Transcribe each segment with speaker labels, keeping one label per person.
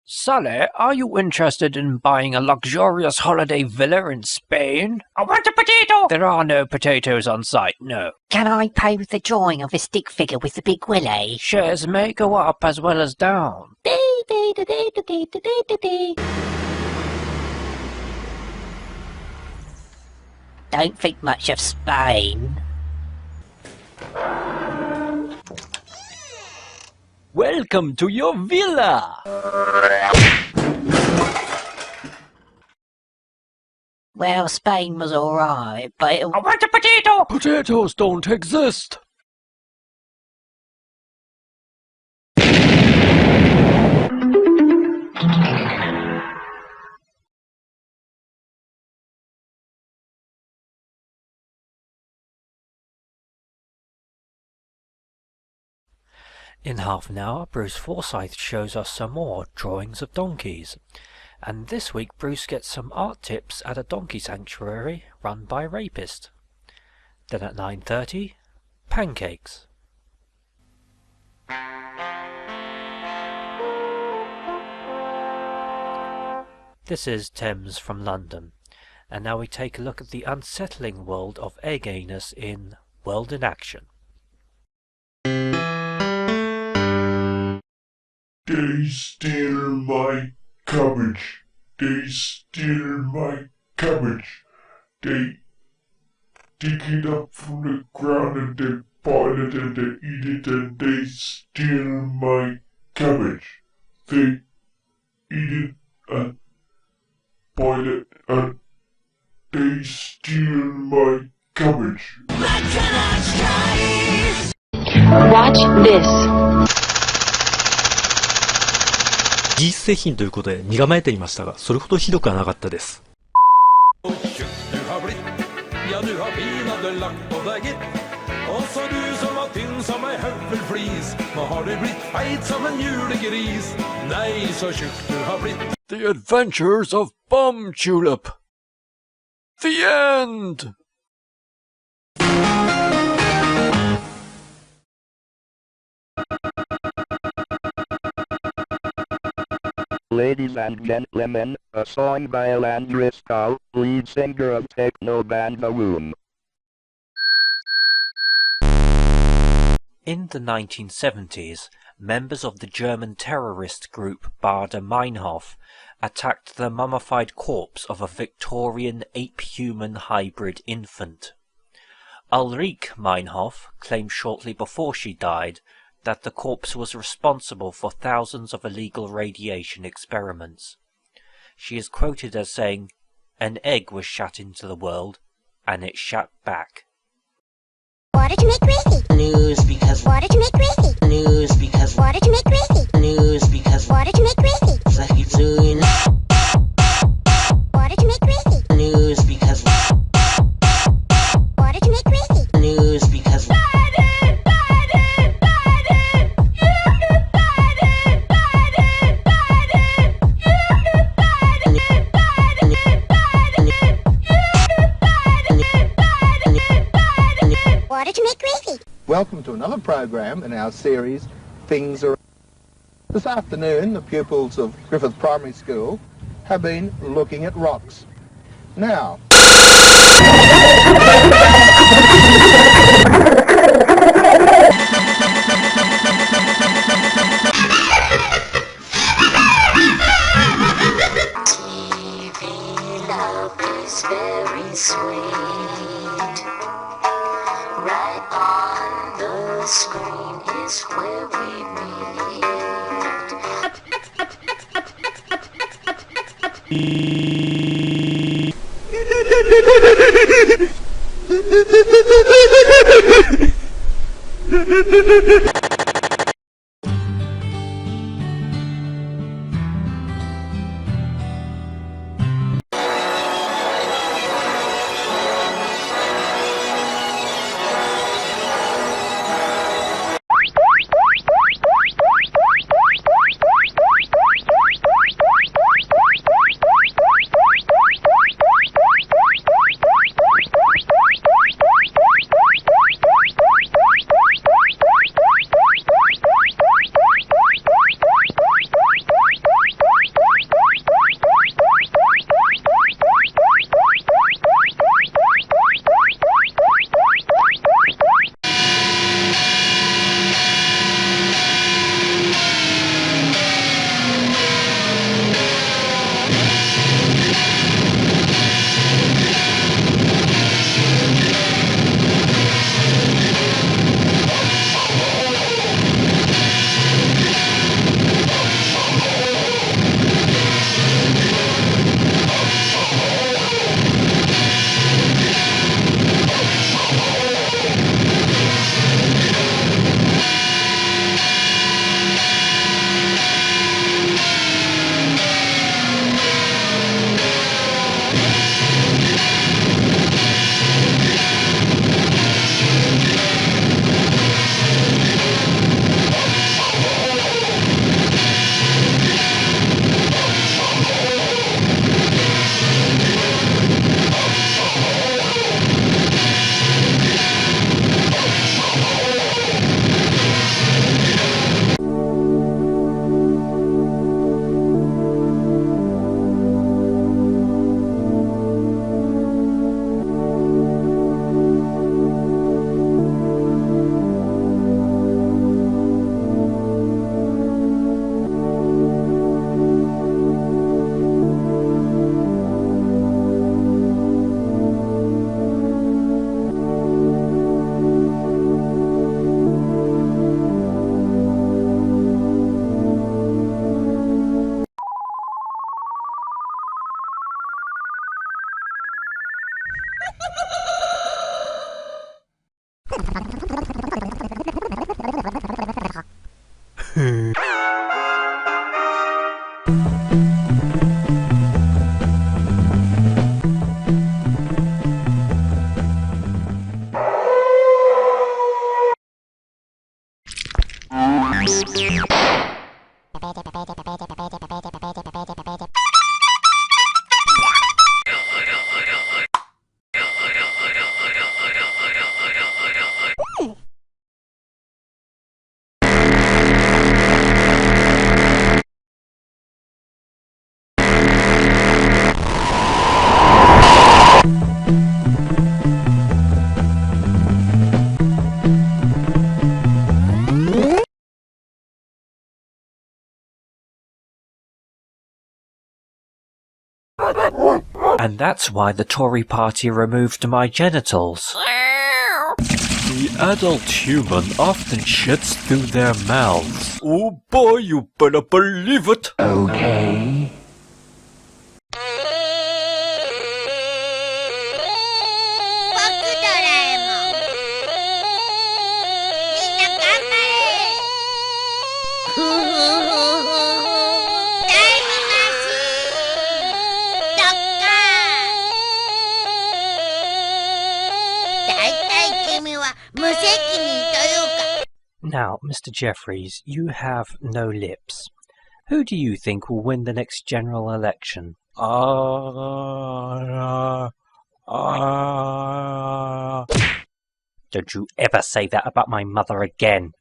Speaker 1: Sully, are you interested in buying a luxurious holiday villa in Spain? I want a potato! There are no potatoes on site, no.
Speaker 2: Can I pay with the drawing of a stick figure with the big willy?
Speaker 1: Shares may go up as well as down.
Speaker 2: Don't think much of Spain.
Speaker 1: Welcome to your villa!
Speaker 2: Well, Spain was alright, but
Speaker 1: I want a potato!
Speaker 3: Potatoes don't exist!
Speaker 1: In half an hour, Bruce Forsyth shows us some more drawings of donkeys. And this week Bruce gets some art tips at a donkey sanctuary run by a rapist. Then at 9:30, pancakes. This is Thames from London, and now we take a look at the unsettling world of egg anus in World in Action.
Speaker 4: They steal my cabbage. They steal my cabbage. They dig it up from the ground and they boil it and they eat it and they steal my cabbage. They eat it and boil it and they steal my cabbage.
Speaker 5: Watch this.
Speaker 6: 技術製品ということで身構えていましたが、それほどひどくはなかったです。
Speaker 3: The Adventures of Bum Tulip. The end!
Speaker 7: Ladies and gentlemen, a song by Alan Driscoll, lead singer of techno band The Room.
Speaker 1: In the 1970s, members of the German terrorist group Baader Meinhof attacked the mummified corpse of a Victorian ape-human hybrid infant. Ulrike Meinhof claimed shortly before she died that the corpse was responsible for thousands of illegal radiation experiments. She is quoted as saying, "An egg was shot into the world, and it shot back."
Speaker 8: What did you make crazy?
Speaker 2: News because.
Speaker 8: What did you make crazy?
Speaker 2: News because.
Speaker 8: What did you make crazy?
Speaker 2: News because.
Speaker 8: What did you make crazy?
Speaker 2: Soon.
Speaker 8: What did you make crazy?
Speaker 2: News because.
Speaker 8: What did you make crazy?
Speaker 2: News because.
Speaker 8: What did you make crazy?
Speaker 9: Welcome to another program in our series, Things Are... This afternoon, the pupils of Griffith Primary School have been looking at rocks. Now...
Speaker 5: TV love is very sweet. Right on the screen is where we meet.
Speaker 1: And that's why the Tory party removed my genitals.
Speaker 3: The adult human often shits through their mouths. Oh boy, you better believe it!
Speaker 7: Okay.
Speaker 1: Now, Mr. Jeffries, you have no lips. Who do you think will win the next general election? Don't you ever say that about my mother again.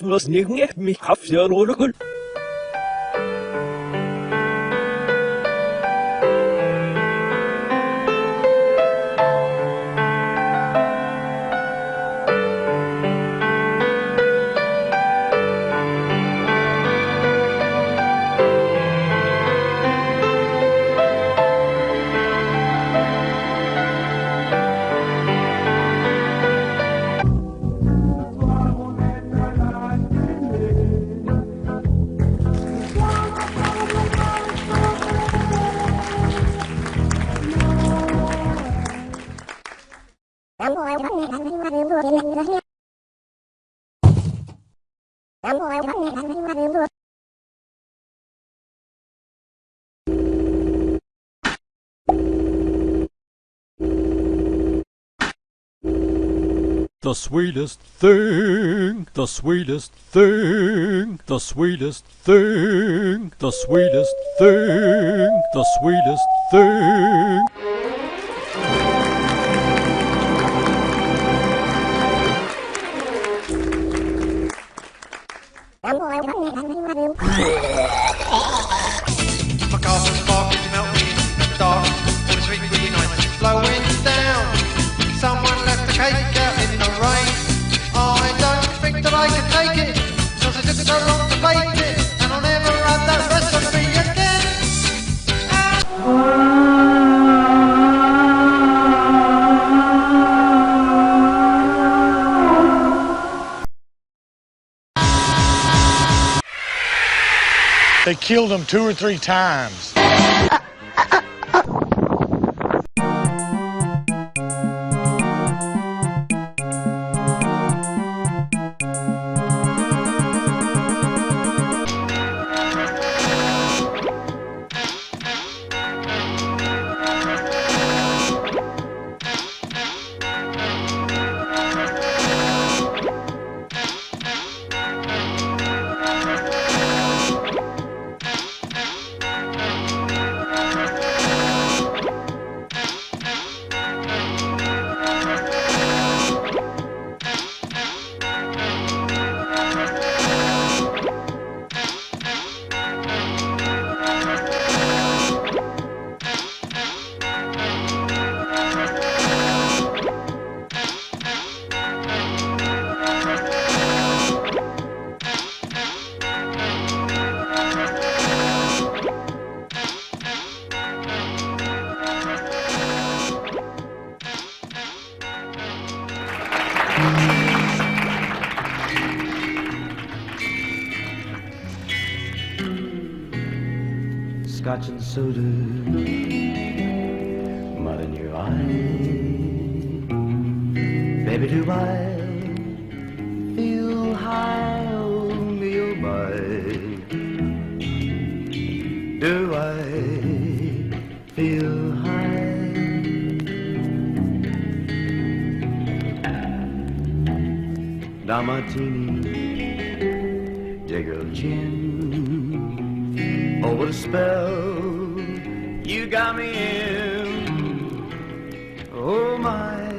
Speaker 3: Was nicht mich auf der Rolle. The sweetest thing, the sweetest thing, the sweetest thing, the sweetest thing, the sweetest thing.
Speaker 10: My carpet spark is melting in the dark. All the sweet green ice is flowing down. Someone left the cake out in the rain. I don't think that I can take it, cause it took so long to bake it, and I'll never have that recipe again.
Speaker 11: They killed him 2 or 3 times.
Speaker 12: scotch and soda, mud in your eye. Baby, do I feel high? Oh me, oh my. Do I feel high? Now martini, jiggle chin. Oh, what a spell you got me in. Oh my,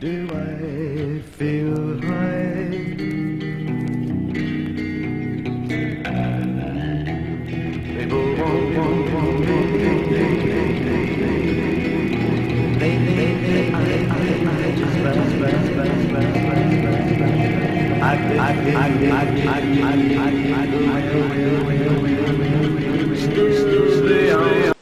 Speaker 12: do I feel high? People won't stay on.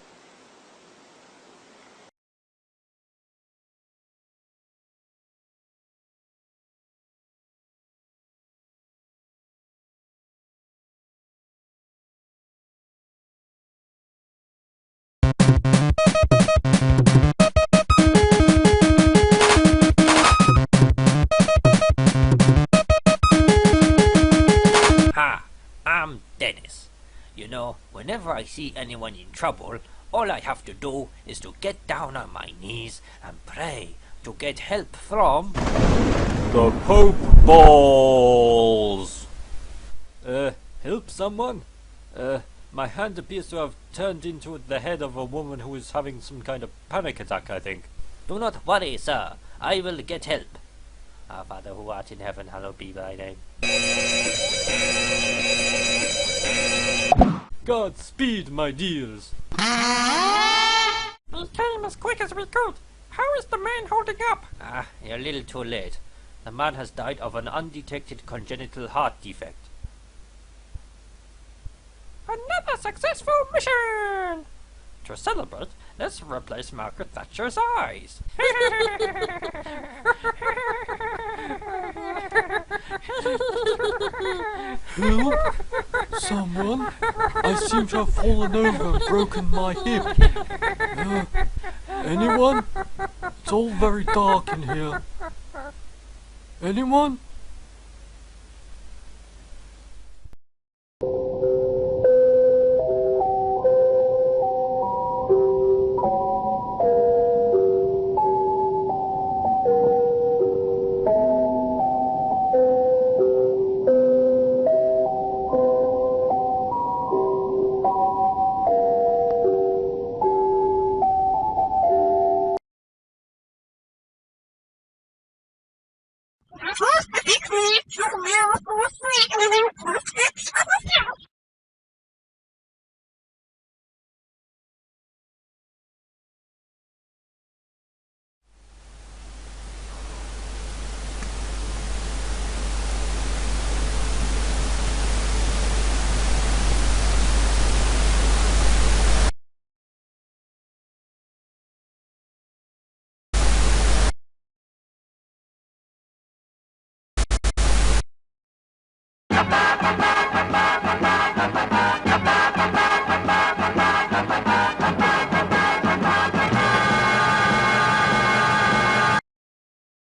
Speaker 1: Ha! I'm Dennis. You know, whenever I see anyone in trouble, all I have to do is to get down on my knees and pray to get help from...
Speaker 3: The Pope Balls! Help someone? My hand appears to have turned into the head of a woman who is having some kind of panic attack, I think.
Speaker 1: Do not worry, sir. I will get help. Our Father who art in heaven, hallowed be thy name.
Speaker 3: Godspeed, my dears.
Speaker 10: We came as quick as we could. How is the man holding up?
Speaker 1: Ah, you're a little too late. The man has died of an undetected congenital heart defect.
Speaker 10: Another successful mission! To celebrate, let's replace Margaret Thatcher's eyes.
Speaker 3: Help? Someone? I seem to have fallen over and broken my hip. Anyone? It's all very dark in here. Anyone?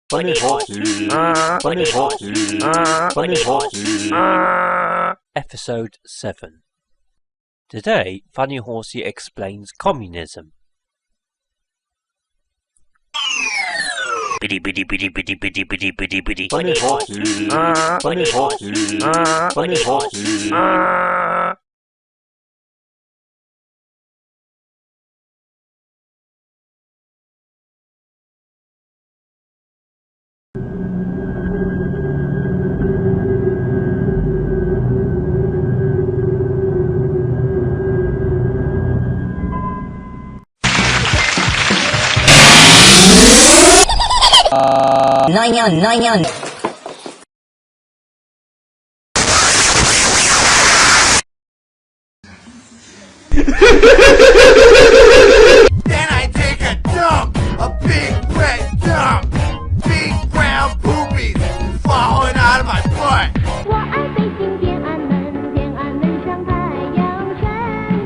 Speaker 1: Funny Horsey. Funny Horsey. Funny Horsey. Episode 7. Today, Funny Horsey explains communism. Biddy biddy biddy biddy biddy biddy biddy biddy. Funny Horsey. Funny Horsey. Funny Horsey.
Speaker 2: Nine.
Speaker 10: Then I take a dump, a big wet dump, big brown poopies falling out of my butt.
Speaker 5: 我爱北京天安门，天安门上太阳山。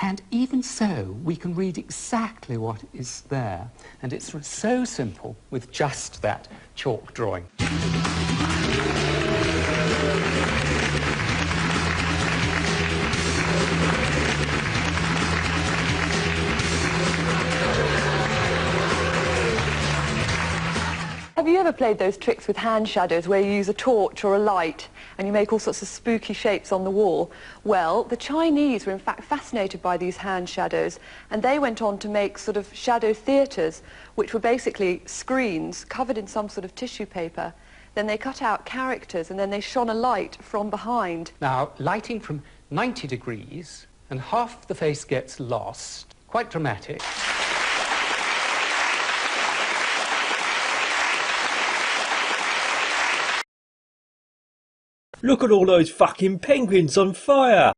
Speaker 13: And even so, we can read exactly what is there. And it's so simple with just that chalk drawing.
Speaker 14: Have you ever played those tricks with hand shadows where you use a torch or a light and you make all sorts of spooky shapes on the wall? Well, the Chinese were in fact fascinated by these hand shadows, and they went on to make sort of shadow theatres, which were basically screens covered in some sort of tissue paper. Then they cut out characters and then they shone a light from behind.
Speaker 13: Now, lighting from 90 degrees and half the face gets lost. Quite dramatic.
Speaker 6: Look at all those fucking penguins on fire!